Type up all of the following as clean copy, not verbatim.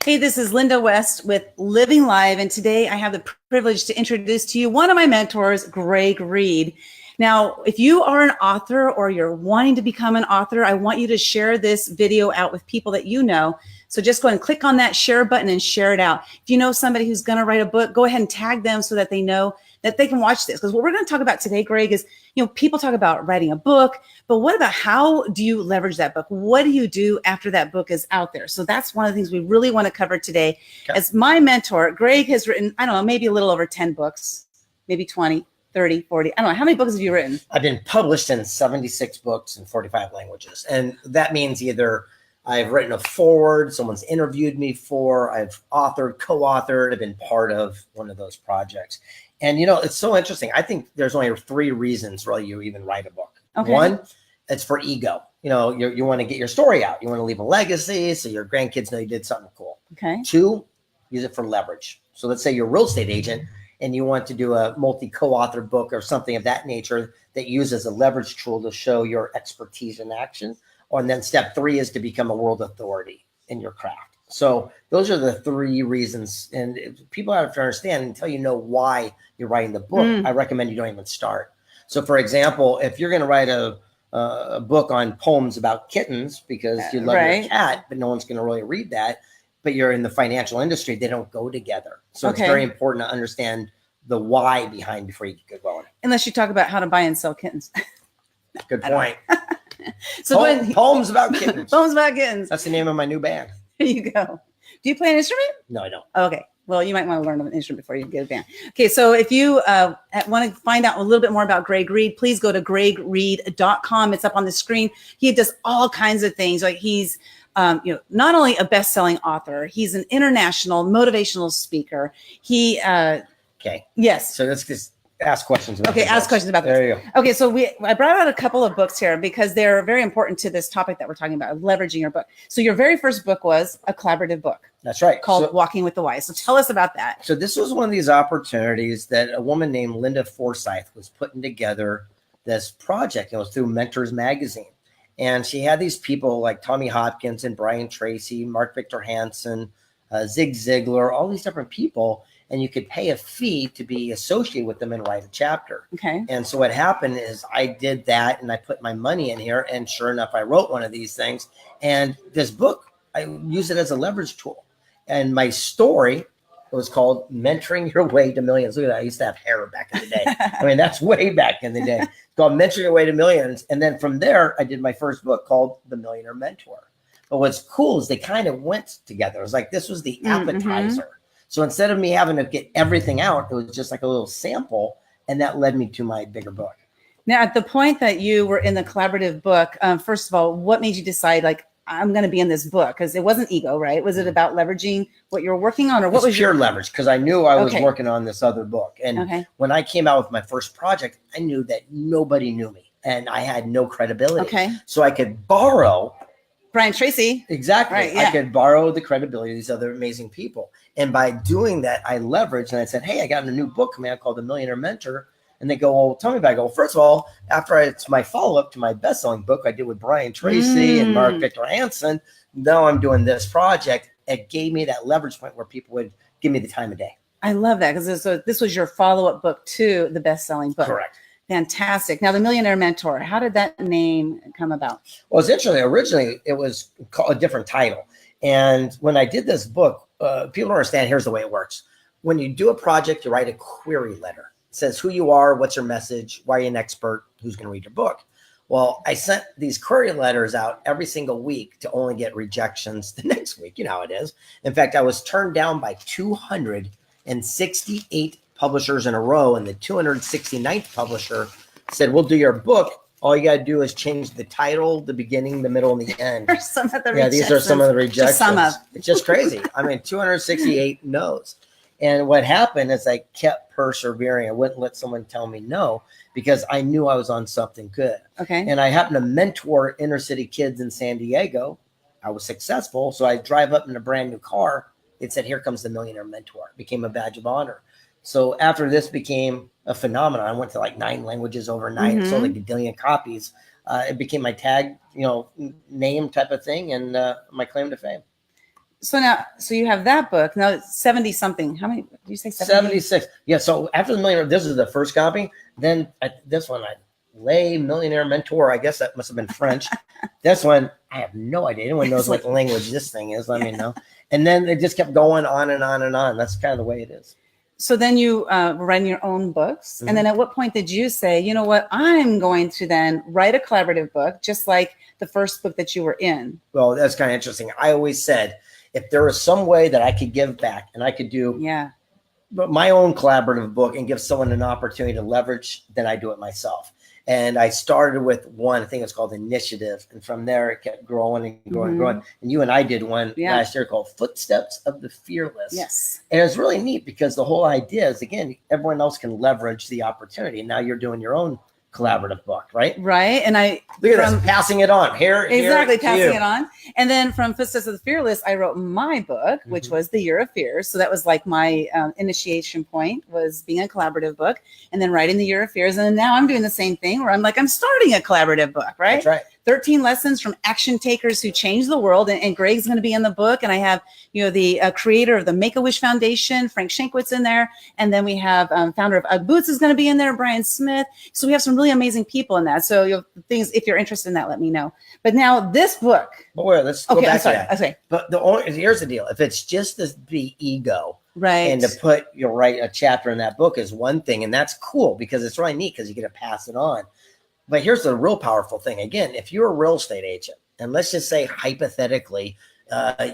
Hey, this is Linda West with Living Live, and today I have the privilege to introduce to you one of my mentors, Greg Reid. Now, if you are an author or you're wanting to become an author, I want you to share this video out with people that you know. So just go and click on that share button and share it out. If you know somebody who's going to write a book, go ahead and tag them so that they know that they can watch this. Because what we're going to talk about today, Greg, is, people talk about writing a book, but what about how do you leverage that book? What do you do after that book is out there? So that's one of the things we really want to cover today. Okay. As my mentor, Greg has written, I don't know, maybe a little over 10 books, maybe 20, 30, 40. I don't know. How many books have you written? I've been published in 76 books in 45 languages. And that means either I've written a foreword, someone's interviewed me for, I've authored, co-authored, I've been part of one of those projects. And, it's so interesting. I think there's only 3 reasons really you even write a book. Okay. 1, it's for ego. You want to get your story out. You want to leave a legacy so your grandkids know you did something cool. Okay. 2, use it for leverage. So let's say you're a real estate agent and you want to do a multi-co-author book or something of that nature that uses a leverage tool to show your expertise in action. And then step 3 is to become a world authority in your craft. So those are the 3 reasons. And people have to understand, until you know why you're writing the book, I recommend you don't even start. So for example, if you're going to write a book on poems about kittens because you love your cat, but no one's going to really read that, but you're in the financial industry, they don't go together. So it's very important to understand the why behind before you get going. Unless you talk about how to buy and sell kittens. Good point. So poems about kittens. Poems about kittens. That's the name of my new band. There you go. Do you play an instrument? No, I don't. Okay. Well, you might want to learn an instrument before you get a band. Okay. So if you want to find out a little bit more about Greg Reid, please go to gregreid.com. It's up on the screen. He does all kinds of things. Like he's, not only a best-selling author, he's an international motivational speaker. He, okay. Yes. So let's just ask questions about ask questions about this. There you go. Okay, so I brought out a couple of books here because they're very important to this topic that we're talking about, leveraging your book. So your very first book was a collaborative book. That's right. Called Walking with the Wise. So tell us about that. So this was one of these opportunities that a woman named Linda Forsyth was putting together this project. It was through Mentors Magazine. And she had these people like Tommy Hopkins and Brian Tracy, Mark Victor Hansen, Zig Ziglar, all these different people. And you could pay a fee to be associated with them and write a chapter. Okay. And so what happened is I did that and I put my money in here. And sure enough, I wrote one of these things. And this book, I use it as a leverage tool. And my story was called Mentoring Your Way to Millions. Look at that. I used to have hair back in the day. I mean, that's way back in the day. It's called Mentoring Your Way to Millions. And then from there, I did my first book called The Millionaire Mentor. But what's cool is they kind of went together. It was like, this was the appetizer. Mm-hmm. So instead of me having to get everything out, it was just like a little sample. And that led me to my bigger book. Now, at the point that you were in the collaborative book, first of all, what made you decide, like, I'm going to be in this book? Because it wasn't ego, right? Was it about leveraging what you were working on, or what was pure leverage? Because I knew I was working on this other book. And when I came out with my first project, I knew that nobody knew me and I had no credibility. Okay. So I could borrow Brian Tracy. Exactly. Right, yeah. I could borrow the credibility of these other amazing people. And by doing that, I leveraged and I said, hey, I got a new book coming out called The Millionaire Mentor. And they go, well, tell me about it. I go, first of all, it's my follow-up to my best-selling book I did with Brian Tracy and Mark Victor Hansen. Now I'm doing this project. It gave me that leverage point where people would give me the time of day. I love that, because this was your follow-up book to the best-selling book. Correct. Fantastic. Now, The Millionaire Mentor, how did that name come about? Well, it's interesting. Originally, it was called a different title. And when I did this book, people don't understand, here's the way it works. When you do a project, you write a query letter. It says who you are, what's your message, why are you an expert, who's going to read your book. Well, I sent these query letters out every single week to only get rejections the next week. You know how it is. In fact, I was turned down by 268 publishers in a row, and the 269th publisher said, we'll do your book. All you got to do is change the title, the beginning, the middle, and the end. Some of the these are some of the rejections. Just some of. It's just crazy. I mean, 268 no's. And what happened is I kept persevering. I wouldn't let someone tell me no, because I knew I was on something good. Okay. And I happened to mentor inner city kids in San Diego. I was successful. So I drive up in a brand new car. It said, here comes the Millionaire Mentor. It became a badge of honor. So after this became a phenomenon, I went to like 9 languages overnight. Sold like a billion copies. It became my tag, name type of thing, and my claim to fame. So you have that book. Now it's 70 something. How many, did you say 76. Yeah. So after the Millionaire, this is the first copy. Then this one, Millionaire Mentor. I guess that must have been French. This one, I have no idea. Anyone knows what language this thing is, let me know. And then it just kept going on and on and on. That's kind of the way it is. So then you were writing your own books. And then at what point did you say, you know what, I'm going to then write a collaborative book, just like the first book that you were in? Well, that's kind of interesting. I always said, if there was some way that I could give back and I could do my own collaborative book and give someone an opportunity to leverage, then I do it myself. And I started with one, I think it's called Initiative. And from there, it kept growing and growing and growing. And you and I did one last year called Footsteps of the Fearless. Yes. And it's really neat because the whole idea is, again, everyone else can leverage the opportunity. And now you're doing your own collaborative book, right? Right. And look at us passing it on here. Exactly. Passing it on. And then from Footsteps of the Fearless, I wrote my book, which was The Year of Fears. So that was like my initiation point, was being a collaborative book and then writing The Year of Fears. And then now I'm doing the same thing where I'm starting a collaborative book, right? That's right. 13 lessons from action takers who changed the world. And Greg's going to be in the book. And I have, the creator of the Make-A-Wish Foundation, Frank Shankwitz, in there. And then we have founder of UGG Boots is going to be in there, Brian Smith. So we have some really amazing people in that. So things, if you're interested in that, let me know. But now this book. But wait, let's go back to that. Okay. But here's the deal. If it's just the ego, right, and to put, write a chapter in that book is one thing. And that's cool because it's really neat because you get to pass it on. But here's the real powerful thing. Again, if you're a real estate agent, and let's just say hypothetically,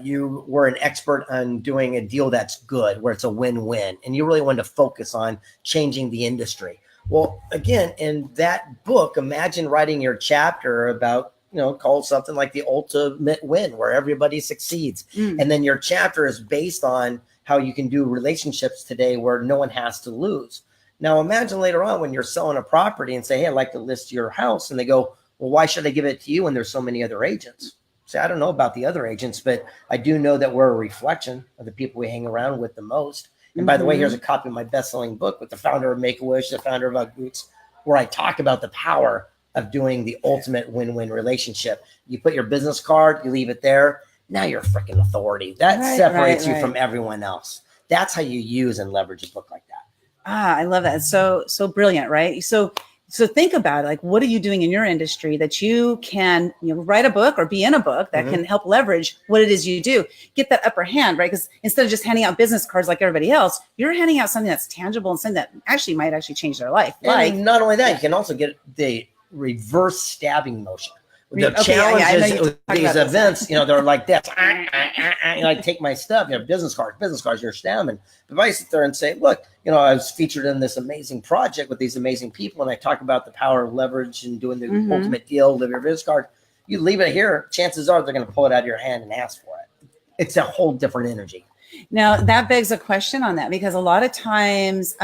you were an expert on doing a deal that's good, where it's a win-win, and you really want to focus on changing the industry. Well, again, in that book, imagine writing your chapter about, called something like The Ultimate Win, where everybody succeeds. And then your chapter is based on how you can do relationships today where no one has to lose. Now, imagine later on when you're selling a property and say, hey, I'd like to list your house. And they go, well, why should I give it to you when there's so many other agents? Say, I don't know about the other agents, but I do know that we're a reflection of the people we hang around with the most. And by the way, here's a copy of my best-selling book with the founder of Make-A-Wish, the founder of UGG Boots, where I talk about the power of doing the ultimate win-win relationship. You put your business card, you leave it there. Now you're a freaking authority. That separates you from everyone else. That's how you use and leverage a book like that. I love that. It's so brilliant, right? So think about it. Like, what are you doing in your industry that you can, write a book or be in a book that can help leverage what it is you do, get that upper hand, right? Because instead of just handing out business cards like everybody else, you're handing out something that's tangible and something that might change their life. And not only that, you can also get the reverse stabbing motion. The challenges with these events, they're like this. I take my stuff, business cards, you're stamming. But if I sit there and say, look, I was featured in this amazing project with these amazing people, and I talk about the power of leverage and doing the ultimate deal, live your business card. You leave it here, chances are they're going to pull it out of your hand and ask for it. It's a whole different energy. Now, that begs a question on that, because a lot of times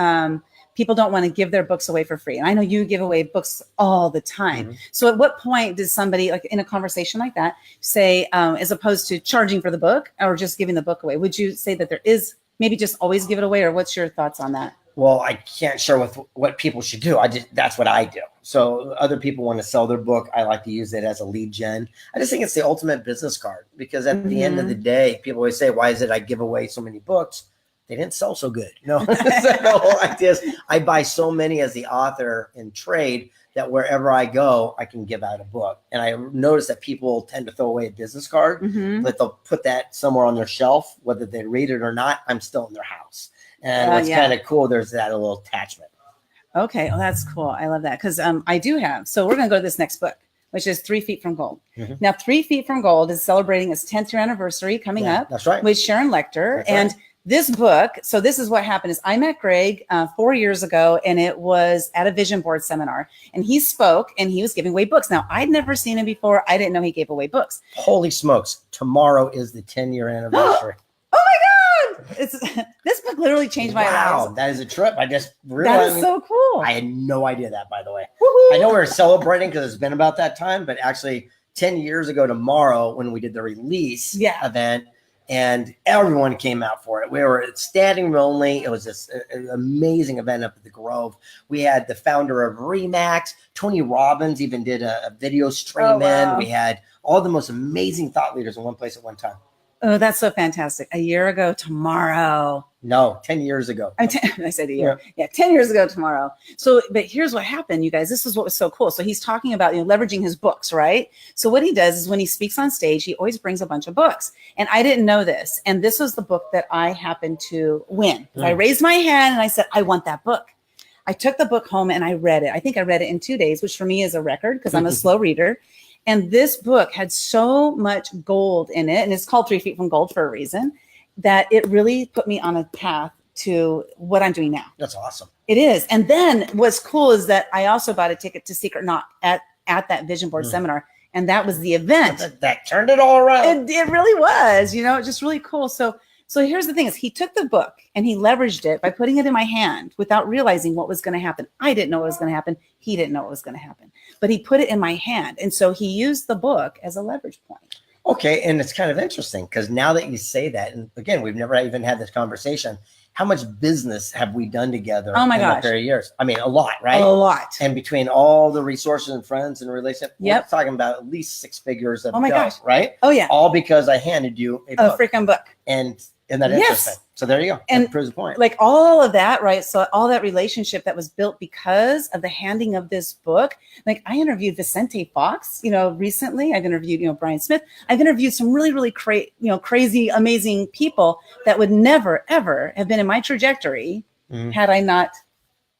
people don't want to give their books away for free. And I know you give away books all the time. So at what point does somebody, like in a conversation like that, say, as opposed to charging for the book or just giving the book away, would you say that there is maybe just always give it away, or what's your thoughts on that? Well, I can't share with what people should do. That's what I do. So other people want to sell their book. I like to use it as a lead gen. I just think it's the ultimate business card, because at the end of the day, people always say, why is it I give away so many books? They didn't sell so good. So the whole idea is I buy so many as the author in trade that wherever I go, I can give out a book. And I notice that people tend to throw away a business card, but they'll put that somewhere on their shelf, whether they read it or not. I'm still in their house. And what's kind of cool, there's that little attachment. Okay. Well, that's cool. I love that, because I do have. So we're going to go to this next book, which is 3 Feet from Gold. Now, 3 Feet from Gold is celebrating its 10th year anniversary coming up. That's right. With Sharon Lechter. And this book, so this is what happened, is I met Greg 4 years ago, and it was at a vision board seminar, and he spoke and he was giving away books. Now, I'd never seen him before. I didn't know he gave away books. Holy smokes. Tomorrow is the 10-year anniversary. Oh my God. This book literally changed my life. Wow, that is a trip. I just realized. That is so cool. I had no idea that, by the way. Woo-hoo. I know we were celebrating because it's been about that time, but actually 10 years ago tomorrow, when we did the release event, and everyone came out for it. We were standing room only. It was this amazing event up at the Grove. We had the founder of Remax, Tony Robbins, even did a video stream in. We had all the most amazing thought leaders in one place at one time. Oh, that's so fantastic. A year ago tomorrow. No, 10 years ago. I said a year. Yeah, 10 years ago tomorrow. So, but here's what happened, you guys. This is what was so cool. So he's talking about, leveraging his books, right? So what he does is when he speaks on stage, he always brings a bunch of books. And I didn't know this. And this was the book that I happened to win. I raised my hand and I said, I want that book. I took the book home and I read it. I think I read it in 2 days, which for me is a record because I'm a slow reader. And this book had so much gold in it. And it's called 3 Feet from Gold for a reason, that it really put me on a path to what I'm doing now. That's awesome. It is. And then what's cool is that I also bought a ticket to Secret Knock at that Vision Board seminar. And that was the event. That turned it all around. It really was, just really cool. So here's the thing is he took the book and he leveraged it by putting it in my hand without realizing what was going to happen. I didn't know what was going to happen. He didn't know what was going to happen, but he put it in my hand. And so he used the book as a leverage point. Okay. And it's kind of interesting because now that you say that, and again, we've never even had this conversation. How much business have we done together? Oh my in gosh. a pair of years? I mean, a lot, right? A lot. And between all the resources and friends and relationships, Yep. we're talking about at least 6 figures of Oh my dough, gosh. right? Oh yeah. All because I handed you a A book. freaking book. And isn't that Yes. interesting? So there you go. And that proves the point. Like all of that, right? So all that relationship that was built because of the handing of this book. Like I interviewed Vicente Fox, recently. I've interviewed, Brian Smith. I've interviewed some really, really crazy, amazing people that would never, ever have been in my trajectory had I not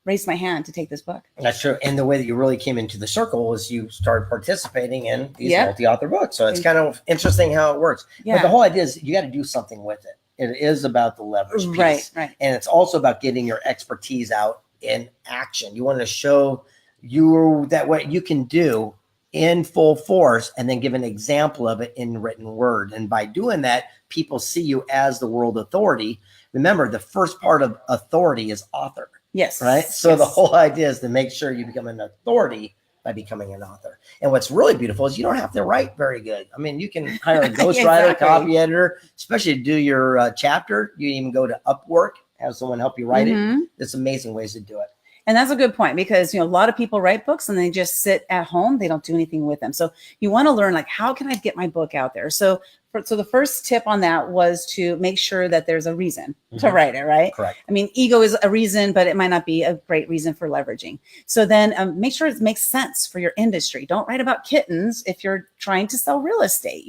raised my hand to take this book. That's true. And the way that you really came into the circle was you started participating in these Yep. multi-author books. So it's kind of interesting how it works. Yeah. But the whole idea is you got to do something with it. It is about the leverage piece. Right. And it's also about getting your expertise out in action. You want to show you that what you can do in full force and then give an example of it in written word. And by doing that, people see you as the world authority. Remember, the first part of authority is author. Yes. Right. So Yes. the whole idea is to make sure you become an authority by becoming an author. And what's really beautiful is you don't have to write very good. I mean, you can hire a ghostwriter, Exactly. copy editor, especially to do your chapter. You even go to Upwork, have someone help you write it. There's amazing ways to do it. And that's a good point because, a lot of people write books and they just sit at home. They don't do anything with them. So you want to learn, like, how can I get my book out there? So the first tip on that was to make sure that there's a reason to write it, right? Correct. I mean, ego is a reason, but it might not be a great reason for leveraging. So then make sure it makes sense for your industry. Don't write about kittens if you're trying to sell real estate,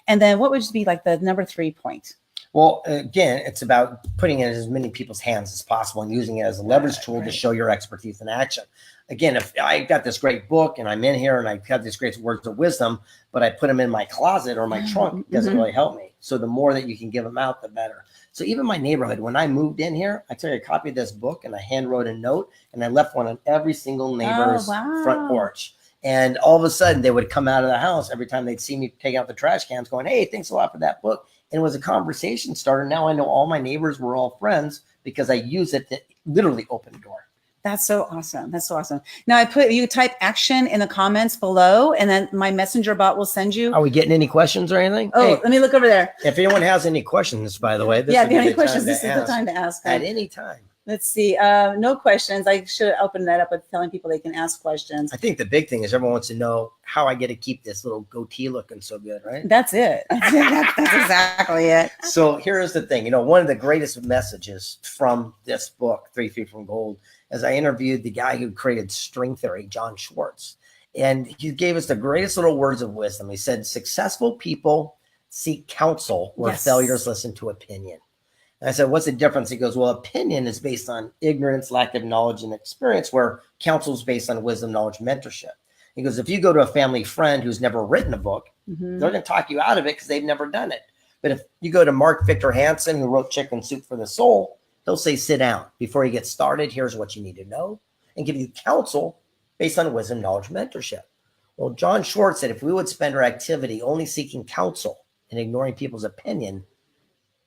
And then what would be like the number 3 point? Well, again, it's about putting it in as many people's hands as possible and using it as a leverage tool to show your expertise in action. Again, if I got this great book and I'm in here and I've got these great words of wisdom, but I put them in my closet or my trunk, it doesn't really help me. So the more that you can give them out, the better. So even my neighborhood, when I moved in here, I took a copy of this book and I hand wrote a note and I left one on every single neighbor's front porch. And all of a sudden they would come out of the house every time they'd see me taking out the trash cans going, hey, thanks a lot for that book. And it was a conversation starter. Now I know all my neighbors were all friends because I use it to literally open the door. That's so awesome. That's so awesome. Now you type action in the comments below and then my messenger bot will send you. Are we getting any questions or anything? Oh, Hey, let me look over there. if anyone has any questions, by the way, this If would you be have any the time questions, to this is the ask. time to ask. At any time. Let's see. No questions. I should open that up with telling people they can ask questions. I think the big thing is everyone wants to know how I get to keep this little goatee looking so good, right? That's it. That's exactly it. So here's the thing. One of the greatest messages from this book, 3 Feet from Gold, is I interviewed the guy who created string theory, John Schwartz. And he gave us the greatest little words of wisdom. He said, successful people seek counsel where failures listen to opinion. And I said, what's the difference? He goes, well, opinion is based on ignorance, lack of knowledge, and experience, where counsel is based on wisdom, knowledge, mentorship. He goes, if you go to a family friend who's never written a book, they're going to talk you out of it because they've never done it. But if you go to Mark Victor Hansen, who wrote Chicken Soup for the Soul, he'll say, sit down. Before you get started, here's what you need to know, and give you counsel based on wisdom, knowledge, mentorship. Well, John Schwartz said, if we would spend our activity only seeking counsel and ignoring people's opinion,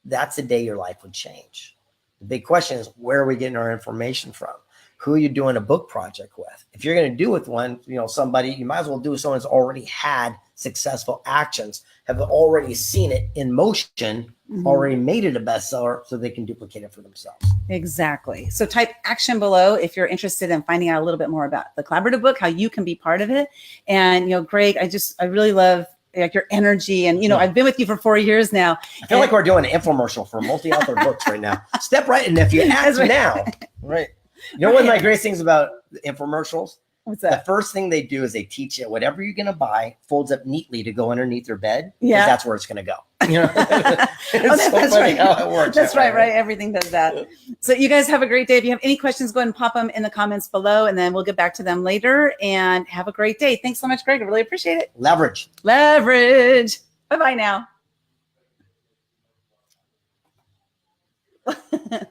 that's the day your life would change. The big question is, where are we getting our information from? Who are you doing a book project with? If you're going to do with one, somebody, you might as well do with someone who's already had successful actions, have already seen it in motion, already made it a bestseller, so they can duplicate it for themselves. Exactly. So type action below if you're interested in finding out a little bit more about the collaborative book, how you can be part of it. And, Greg, I really love like your energy. And, you know, I've been with you for 4 years now. I feel like we're doing an infomercial for multi-author books right now. Step right in. If you act now, right. You know, one of my greatest things about infomercials? What's The that? first thing they do is they teach you whatever you're going to buy folds up neatly to go underneath your bed. Yeah. That's where it's going to go. You know? It's so that's funny right. how it works. That's right. Everything does that. So you guys have a great day. If you have any questions, go ahead and pop them in the comments below, and then we'll get back to them later. And have a great day. Thanks so much, Greg. I really appreciate it. Leverage. Leverage. Bye-bye now.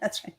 That's right.